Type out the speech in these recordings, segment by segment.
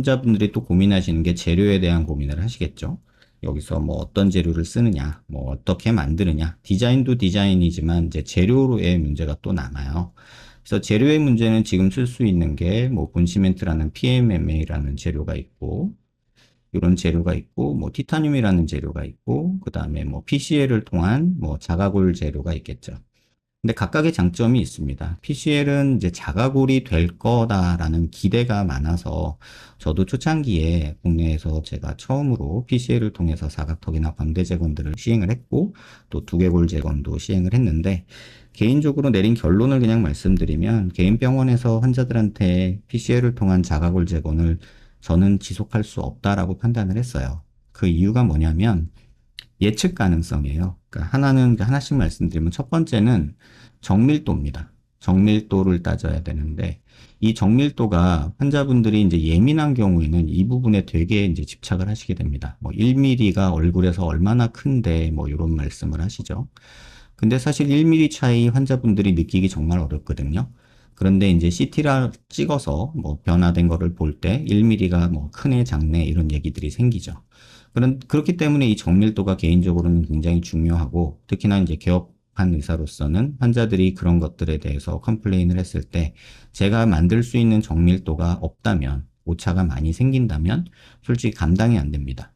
환자분들이 또 고민하시는 게 재료에 대한 고민을 하시겠죠. 여기서 뭐 어떤 재료를 쓰느냐, 뭐 어떻게 만드느냐, 디자인도 디자인이지만 이제 재료로의 문제가 또 남아요. 그래서 재료의 문제는 지금 쓸 수 있는 게 뭐 본시멘트라는 PMMA라는 재료가 있고, 이런 재료가 있고, 뭐 티타늄이라는 재료가 있고, 그 다음에 뭐 PCL을 통한 뭐 자가골 재료가 있겠죠. 근데 각각의 장점이 있습니다. PCL은 이제 자가골이 될 거다라는 기대가 많아서 저도 초창기에 국내에서 제가 처음으로 PCL을 통해서 사각턱이나 광대 재건들을 시행을 했고 또 두개골 재건도 시행을 했는데 개인적으로 내린 결론을 그냥 말씀드리면 개인 병원에서 환자들한테 PCL을 통한 자가골 재건을 저는 지속할 수 없다라고 판단을 했어요. 그 이유가 뭐냐면 예측 가능성이에요. 그러니까 하나씩 말씀드리면 첫 번째는 정밀도입니다. 정밀도를 따져야 되는데 이 정밀도가 환자분들이 이제 예민한 경우에는 이 부분에 되게 이제 집착을 하시게 됩니다. 뭐 1mm가 얼굴에서 얼마나 큰데 뭐 이런 말씀을 하시죠. 근데 사실 1mm 차이 환자분들이 느끼기 정말 어렵거든요. 그런데 이제 CT를 찍어서 뭐 변화된 거를 볼 때 1mm가 뭐 크네 작네 이런 얘기들이 생기죠. 그렇기 때문에 이 정밀도가 개인적으로는 굉장히 중요하고 특히나 이제 개업한 의사로서는 환자들이 그런 것들에 대해서 컴플레인을 했을 때 제가 만들 수 있는 정밀도가 없다면 오차가 많이 생긴다면 솔직히 감당이 안 됩니다.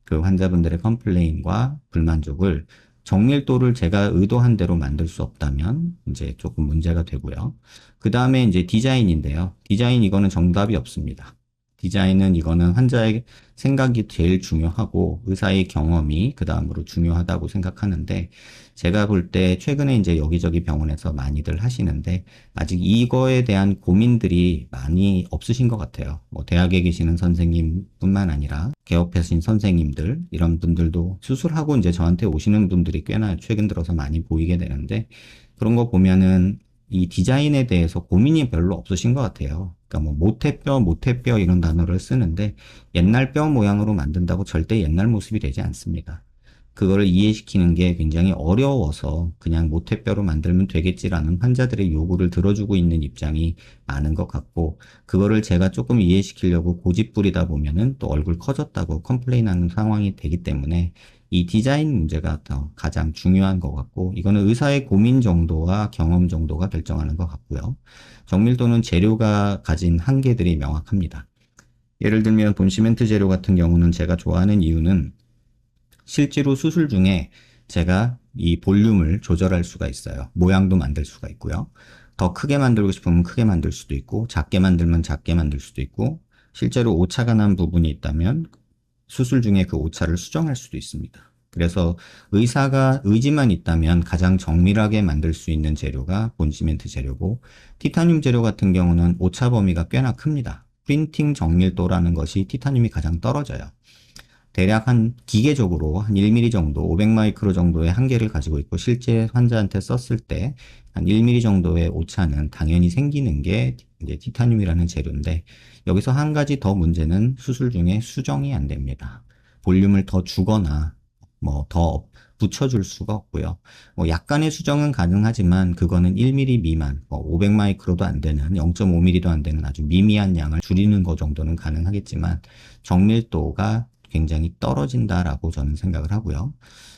그 환자분들의 컴플레인과 불만족을 정밀도를 제가 의도한 대로 만들 수 없다면 이제 조금 문제가 되고요. 그 다음에 이제 디자인인데요. 디자인 이거는 정답이 없습니다. 디자인은 이거는 환자의 생각이 제일 중요하고 의사의 경험이 그 다음으로 중요하다고 생각하는데 제가 볼 때 최근에 이제 여기저기 병원에서 많이들 하시는데 아직 이거에 대한 고민들이 많이 없으신 것 같아요. 뭐 대학에 계시는 선생님뿐만 아니라 개업하신 선생님들 이런 분들도 수술하고 이제 저한테 오시는 분들이 꽤나 최근 들어서 많이 보이게 되는데 그런 거 보면은 이 디자인에 대해서 고민이 별로 없으신 것 같아요. 그러니까 뭐 모태뼈 이런 단어를 쓰는데 옛날 뼈 모양으로 만든다고 절대 옛날 모습이 되지 않습니다. 그거를 이해시키는 게 굉장히 어려워서 그냥 모태뼈로 만들면 되겠지라는 환자들의 요구를 들어주고 있는 입장이 많은 것 같고 그거를 제가 조금 이해시키려고 고집부리다 보면은 또 얼굴 커졌다고 컴플레인하는 상황이 되기 때문에 이 디자인 문제가 더 가장 중요한 것 같고 이거는 의사의 고민 정도와 경험 정도가 결정하는 것 같고요. 정밀도는 재료가 가진 한계들이 명확합니다. 예를 들면 본시멘트 재료 같은 경우는 제가 좋아하는 이유는 실제로 수술 중에 제가 이 볼륨을 조절할 수가 있어요. 모양도 만들 수가 있고요. 더 크게 만들고 싶으면 크게 만들 수도 있고 작게 만들면 작게 만들 수도 있고 실제로 오차가 난 부분이 있다면 수술 중에 그 오차를 수정할 수도 있습니다. 그래서 의사가 의지만 있다면 가장 정밀하게 만들 수 있는 재료가 본시멘트 재료고 티타늄 재료 같은 경우는 오차 범위가 꽤나 큽니다. 프린팅 정밀도라는 것이 티타늄이 가장 떨어져요. 대략 한 기계적으로 한 1mm 정도, 500마이크로 정도의 한계를 가지고 있고 실제 환자한테 썼을 때 한 1mm 정도의 오차는 당연히 생기는 게 이제 티타늄이라는 재료인데 여기서 한 가지 더 문제는 수술 중에 수정이 안 됩니다. 볼륨을 더 주거나 뭐 더 붙여줄 수가 없고요. 뭐 약간의 수정은 가능하지만 그거는 1mm 미만, 500마이크로도 안 되는 0.5mm도 안 되는 아주 미미한 양을 줄이는 것 정도는 가능하겠지만 정밀도가 굉장히 떨어진다라고 저는 생각을 하고요.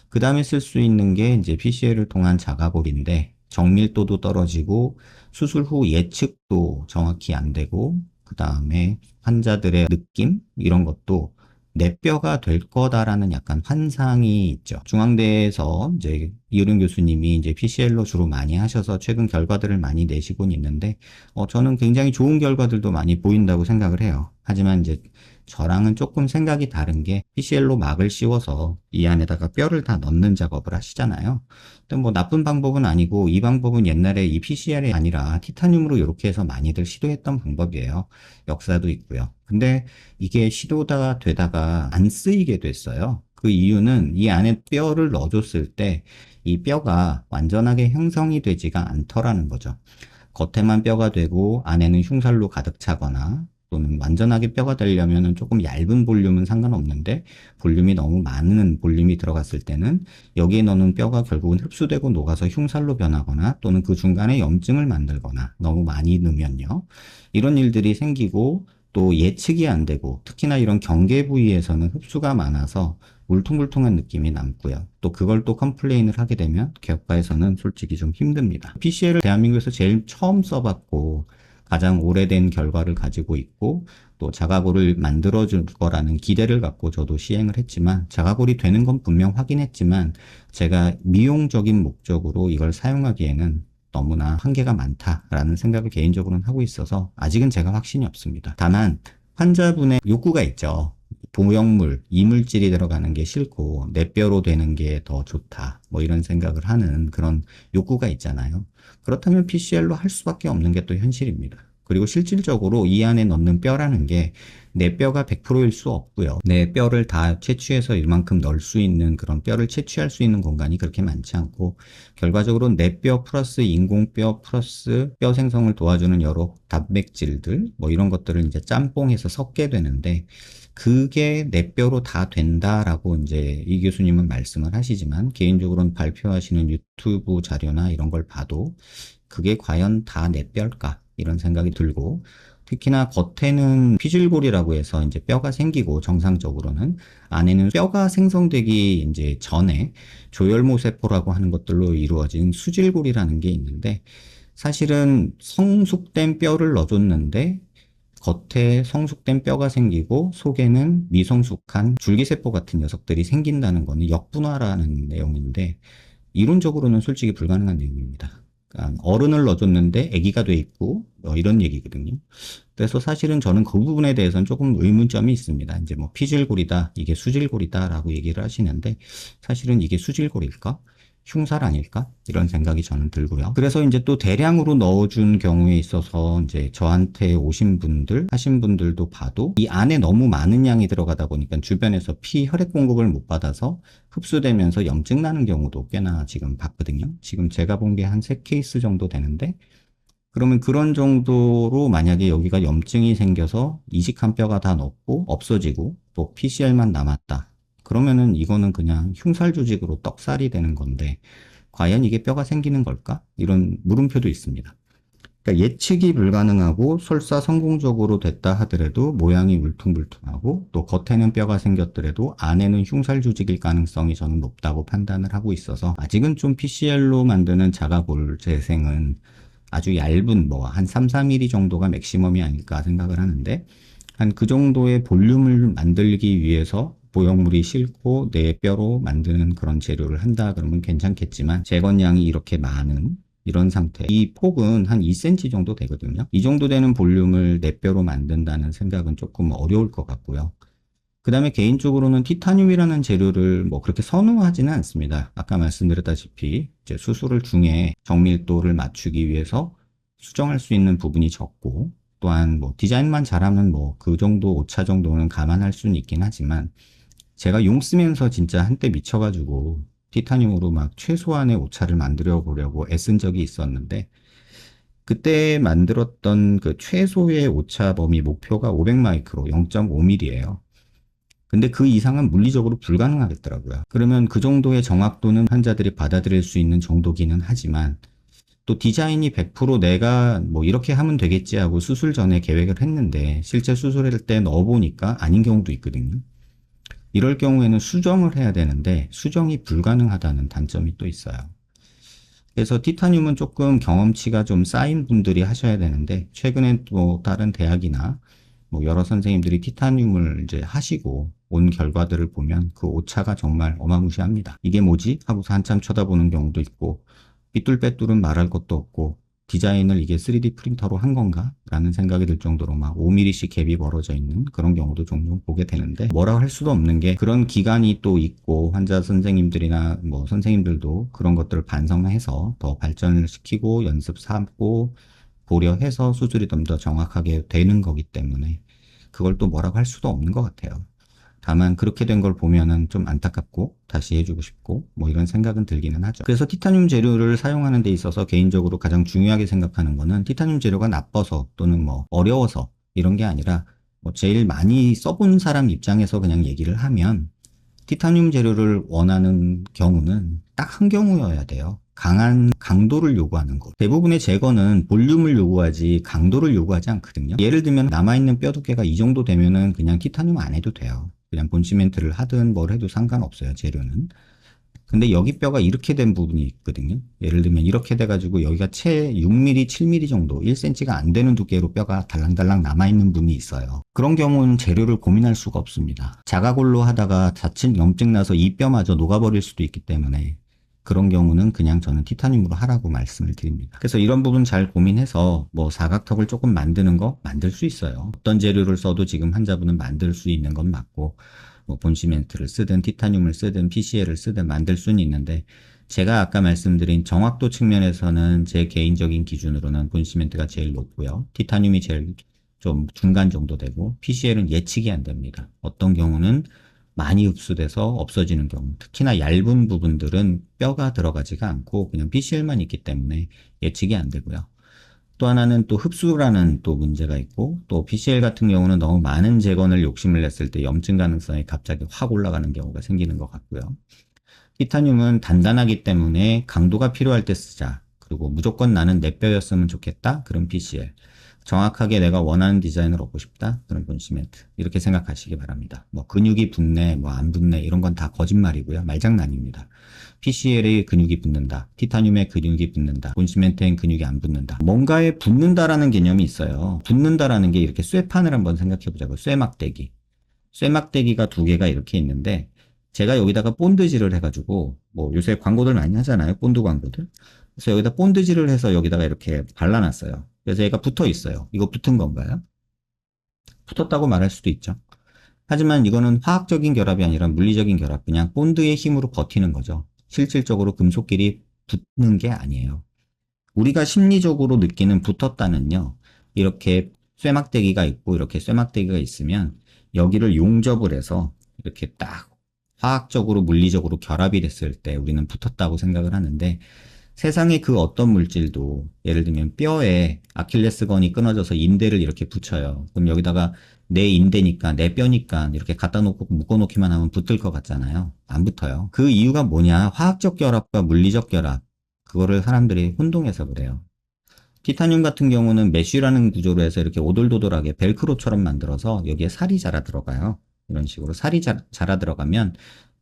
그 다음에 쓸 수 있는 게 이제 PCL을 통한 자가볼인데 정밀도도 떨어지고 수술 후 예측도 정확히 안 되고 그 다음에 환자들의 느낌 이런 것도 내 뼈가 될 거다라는 약간 환상이 있죠. 중앙대에서 이제 이효령 교수님이 이제 PCL로 주로 많이 하셔서 최근 결과들을 많이 내시곤 있는데, 저는 굉장히 좋은 결과들도 많이 보인다고 생각을 해요. 하지만 이제 저랑은 조금 생각이 다른 게 PCL로 막을 씌워서 이 안에다가 뼈를 다 넣는 작업을 하시잖아요. 근데 뭐 나쁜 방법은 아니고 이 방법은 옛날에 이 PCL이 아니라 티타늄으로 이렇게 해서 많이들 시도했던 방법이에요. 역사도 있고요. 근데 이게 시도가 되다가 안 쓰이게 됐어요. 그 이유는 이 안에 뼈를 넣어줬을 때 이 뼈가 완전하게 형성이 되지가 않더라는 거죠. 겉에만 뼈가 되고 안에는 흉살로 가득 차거나 또는 완전하게 뼈가 되려면 조금 얇은 볼륨은 상관없는데 볼륨이 너무 많은 볼륨이 들어갔을 때는 여기에 넣는 뼈가 결국은 흡수되고 녹아서 흉살로 변하거나 또는 그 중간에 염증을 만들거나 너무 많이 넣으면요. 이런 일들이 생기고 또 예측이 안 되고 특히나 이런 경계 부위에서는 흡수가 많아서 울퉁불퉁한 느낌이 남고요. 또 그걸 또 컴플레인을 하게 되면 기업가에서는 솔직히 좀 힘듭니다. PCL을 대한민국에서 제일 처음 써봤고 가장 오래된 결과를 가지고 있고 또 자가골을 만들어줄 거라는 기대를 갖고 저도 시행을 했지만 자가골이 되는 건 분명 확인했지만 제가 미용적인 목적으로 이걸 사용하기에는 너무나 한계가 많다라는 생각을 개인적으로는 하고 있어서 아직은 제가 확신이 없습니다. 다만 환자분의 욕구가 있죠. 보형물, 이물질이 들어가는 게 싫고 내 뼈로 되는 게 더 좋다. 뭐 이런 생각을 하는 그런 욕구가 있잖아요. 그렇다면 PCL로 할 수밖에 없는 게 또 현실입니다. 그리고 실질적으로 이 안에 넣는 뼈라는 게 내 뼈가 100%일 수 없고요. 내 뼈를 다 채취해서 이만큼 넣을 수 있는 그런 뼈를 채취할 수 있는 공간이 그렇게 많지 않고 결과적으로 내 뼈 플러스 인공뼈 플러스 뼈 생성을 도와주는 여러 단백질들 뭐 이런 것들을 이제 짬뽕해서 섞게 되는데 그게 내 뼈로 다 된다라고 이제 이 교수님은 말씀을 하시지만 개인적으로는 발표하시는 유튜브 자료나 이런 걸 봐도 그게 과연 다 내 뼈일까? 이런 생각이 들고 특히나 겉에는 피줄골이라고 해서 이제 뼈가 생기고 정상적으로는 안에는 뼈가 생성되기 이제 전에 조혈모 세포라고 하는 것들로 이루어진 수질골이라는 게 있는데 사실은 성숙된 뼈를 넣어줬는데 겉에 성숙된 뼈가 생기고 속에는 미성숙한 줄기세포 같은 녀석들이 생긴다는 거는 역분화라는 내용인데 이론적으로는 솔직히 불가능한 내용입니다. 그러니까 어른을 넣어줬는데 아기가 돼 있고 이런 얘기거든요. 그래서 사실은 저는 그 부분에 대해서는 조금 의문점이 있습니다. 이제 뭐 피질골이다, 이게 수질골이다라고 얘기를 하시는데 사실은 이게 수질골일까? 흉살 아닐까? 이런 생각이 저는 들고요. 그래서 이제 또 대량으로 넣어준 경우에 있어서 이제 저한테 오신 분들, 하신 분들도 봐도 이 안에 너무 많은 양이 들어가다 보니까 주변에서 피, 혈액 공급을 못 받아서 흡수되면서 염증 나는 경우도 꽤나 지금 봤거든요. 지금 제가 본 게 한 3케이스 정도 되는데 그러면 그런 정도로 만약에 여기가 염증이 생겨서 이식한 뼈가 다 넣고 없어지고 또 PCL만 남았다. 그러면은 이거는 그냥 흉살 조직으로 떡살이 되는 건데 과연 이게 뼈가 생기는 걸까? 이런 물음표도 있습니다. 그러니까 예측이 불가능하고 설사 성공적으로 됐다 하더라도 모양이 울퉁불퉁하고 또 겉에는 뼈가 생겼더라도 안에는 흉살 조직일 가능성이 저는 높다고 판단을 하고 있어서 아직은 좀 PCL로 만드는 자가골 재생은 아주 얇은 뭐 한 3, 4mm 정도가 맥시멈이 아닐까 생각을 하는데 한 그 정도의 볼륨을 만들기 위해서 보형물이 싫고 내 뼈로 만드는 그런 재료를 한다 그러면 괜찮겠지만 재건량이 이렇게 많은 이런 상태. 이 폭은 한 2cm 정도 되거든요. 이 정도 되는 볼륨을 내 뼈로 만든다는 생각은 조금 어려울 것 같고요. 그 다음에 개인적으로는 티타늄이라는 재료를 뭐 그렇게 선호하지는 않습니다. 아까 말씀드렸다시피 이제 수술 중에 정밀도를 맞추기 위해서 수정할 수 있는 부분이 적고 또한 뭐 디자인만 잘하면 뭐 그 정도 오차 정도는 감안할 수는 있긴 하지만 제가 용 쓰면서 진짜 한때 미쳐가지고 티타늄으로 막 최소한의 오차를 만들어 보려고 애쓴 적이 있었는데 그때 만들었던 그 최소의 오차 범위 목표가 500마이크로 0.5mm예요. 근데 그 이상은 물리적으로 불가능하겠더라고요. 그러면 그 정도의 정확도는 환자들이 받아들일 수 있는 정도기는 하지만 또 디자인이 100% 내가 뭐 이렇게 하면 되겠지 하고 수술 전에 계획을 했는데 실제 수술할 때 넣어보니까 아닌 경우도 있거든요. 이럴 경우에는 수정을 해야 되는데 수정이 불가능하다는 단점이 또 있어요. 그래서 티타늄은 조금 경험치가 좀 쌓인 분들이 하셔야 되는데 최근에 또 다른 대학이나 뭐 여러 선생님들이 티타늄을 이제 하시고 온 결과들을 보면 그 오차가 정말 어마무시합니다. 이게 뭐지? 하고서 한참 쳐다보는 경우도 있고 삐뚤빼뚤은 말할 것도 없고 디자인을 이게 3D 프린터로 한 건가? 라는 생각이 들 정도로 막 5mm씩 갭이 벌어져 있는 그런 경우도 종종 보게 되는데 뭐라고 할 수도 없는 게 그런 기간이 또 있고 환자 선생님들이나 뭐 선생님들도 그런 것들을 반성해서 더 발전을 시키고 연습 삼고 고려해서 수술이 좀 더 정확하게 되는 거기 때문에 그걸 또 뭐라고 할 수도 없는 것 같아요. 다만 그렇게 된 걸 보면은 좀 안타깝고 다시 해주고 싶고 뭐 이런 생각은 들기는 하죠. 그래서 티타늄 재료를 사용하는 데 있어서 개인적으로 가장 중요하게 생각하는 거는 티타늄 재료가 나빠서 또는 뭐 어려워서 이런 게 아니라 뭐 제일 많이 써본 사람 입장에서 그냥 얘기를 하면 티타늄 재료를 원하는 경우는 딱 한 경우여야 돼요. 강한 강도를 요구하는 것. 대부분의 제거는 볼륨을 요구하지 강도를 요구하지 않거든요. 예를 들면 남아있는 뼈 두께가 이 정도 되면은 그냥 티타늄 안 해도 돼요. 그냥 본시멘트를 하든 뭘 해도 상관없어요, 재료는. 근데 여기 뼈가 이렇게 된 부분이 있거든요. 예를 들면 이렇게 돼가지고 여기가 채 6mm, 7mm 정도, 1cm가 안 되는 두께로 뼈가 달랑달랑 남아있는 부분이 있어요. 그런 경우는 재료를 고민할 수가 없습니다. 자가골로 하다가 자칫 염증 나서 이 뼈마저 녹아버릴 수도 있기 때문에 그런 경우는 그냥 저는 티타늄으로 하라고 말씀을 드립니다. 그래서 이런 부분 잘 고민해서 뭐 사각턱을 조금 만드는 거 만들 수 있어요. 어떤 재료를 써도 지금 환자분은 만들 수 있는 건 맞고 뭐 본시멘트를 쓰든 티타늄을 쓰든 PCL을 쓰든 만들 수는 있는데 제가 아까 말씀드린 정확도 측면에서는 제 개인적인 기준으로는 본시멘트가 제일 높고요. 티타늄이 제일 좀 중간 정도 되고 PCL은 예측이 안 됩니다. 어떤 경우는 많이 흡수돼서 없어지는 경우, 특히나 얇은 부분들은 뼈가 들어가지가 않고 그냥 PCL만 있기 때문에 예측이 안 되고요. 또 하나는 또 흡수라는 또 문제가 있고, 또 PCL 같은 경우는 너무 많은 재건을 욕심을 냈을 때 염증 가능성이 갑자기 확 올라가는 경우가 생기는 것 같고요. 티타늄은 단단하기 때문에 강도가 필요할 때 쓰자. 그리고 무조건 나는 내 뼈였으면 좋겠다. 그런 PCL. 정확하게 내가 원하는 디자인을 얻고 싶다. 그런 본시멘트. 이렇게 생각하시기 바랍니다. 뭐 근육이 붙네, 뭐 안 붙네 이런 건 다 거짓말이고요. 말장난입니다. PCL에 근육이 붙는다. 티타늄에 근육이 붙는다. 본시멘트엔 근육이 안 붙는다. 뭔가에 붙는다라는 개념이 있어요. 붙는다라는 게 이렇게 쇠판을 한번 생각해 보자고요. 쇠막대기. 쇠막대기가 두 개가 이렇게 있는데 제가 여기다가 본드질을 해가지고 뭐 요새 광고들 많이 하잖아요. 본드 광고들. 그래서 여기다 본드질을 해서 여기다가 이렇게 발라놨어요. 그래서 얘가 붙어 있어요. 이거 붙은 건가요? 붙었다고 말할 수도 있죠. 하지만 이거는 화학적인 결합이 아니라 물리적인 결합, 그냥 본드의 힘으로 버티는 거죠. 실질적으로 금속끼리 붙는 게 아니에요. 우리가 심리적으로 느끼는 붙었다는요, 이렇게 쇠막대기가 있고 이렇게 쇠막대기가 있으면 여기를 용접을 해서 이렇게 딱 화학적으로 물리적으로 결합이 됐을 때 우리는 붙었다고 생각을 하는데 세상의 그 어떤 물질도 예를 들면 뼈에 아킬레스건이 끊어져서 인대를 이렇게 붙여요. 그럼 여기다가 내 인대니까 내 뼈니까 이렇게 갖다 놓고 묶어놓기만 하면 붙을 것 같잖아요. 안 붙어요. 그 이유가 뭐냐? 화학적 결합과 물리적 결합. 그거를 사람들이 혼동해서 그래요. 티타늄 같은 경우는 메쉬라는 구조로 해서 이렇게 오돌도돌하게 벨크로처럼 만들어서 여기에 살이 자라 들어가요. 이런 식으로 살이 자라 들어가면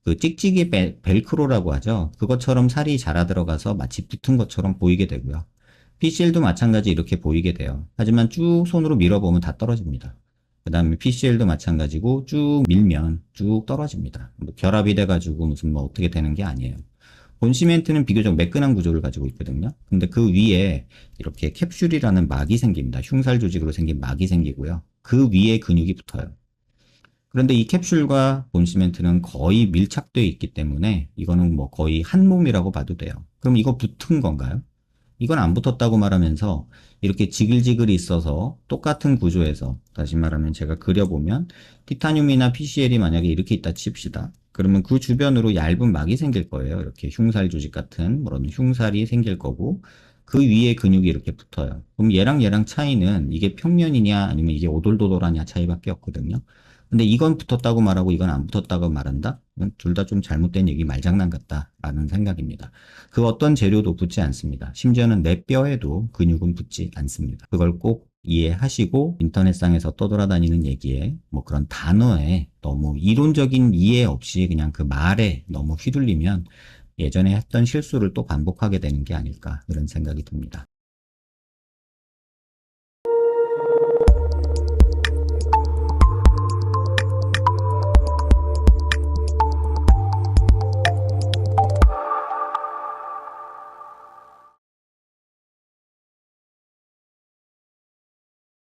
그 찍찍이 벨크로라고 하죠. 그것처럼 살이 자라 들어가서 마치 붙은 것처럼 보이게 되고요. PCL도 마찬가지 이렇게 보이게 돼요. 하지만 쭉 손으로 밀어보면 다 떨어집니다. 그 다음에 PCL도 마찬가지고 쭉 밀면 쭉 떨어집니다. 뭐 결합이 돼가지고 무슨 뭐 어떻게 되는 게 아니에요. 본시멘트는 비교적 매끈한 구조를 가지고 있거든요. 근데 그 위에 이렇게 캡슐이라는 막이 생깁니다. 흉살 조직으로 생긴 막이 생기고요. 그 위에 근육이 붙어요. 그런데 이 캡슐과 본시멘트는 거의 밀착되어 있기 때문에 이거는 뭐 거의 한 몸이라고 봐도 돼요. 그럼 이거 붙은 건가요? 이건 안 붙었다고 말하면서 이렇게 지글지글이 있어서 똑같은 구조에서 다시 말하면 제가 그려보면 티타늄이나 PCL이 만약에 이렇게 있다 칩시다. 그러면 그 주변으로 얇은 막이 생길 거예요. 이렇게 흉살 조직 같은 그런 흉살이 생길 거고 그 위에 근육이 이렇게 붙어요. 그럼 얘랑 차이는 이게 평면이냐 아니면 이게 오돌도돌하냐 차이밖에 없거든요. 근데 이건 붙었다고 말하고 이건 안 붙었다고 말한다? 둘 다 좀 잘못된 얘기 말장난 같다라는 생각입니다. 그 어떤 재료도 붙지 않습니다. 심지어는 내 뼈에도 근육은 붙지 않습니다. 그걸 꼭 이해하시고 인터넷상에서 떠돌아다니는 얘기에 뭐 그런 단어에 너무 이론적인 이해 없이 그냥 그 말에 너무 휘둘리면 예전에 했던 실수를 또 반복하게 되는 게 아닐까 이런 생각이 듭니다.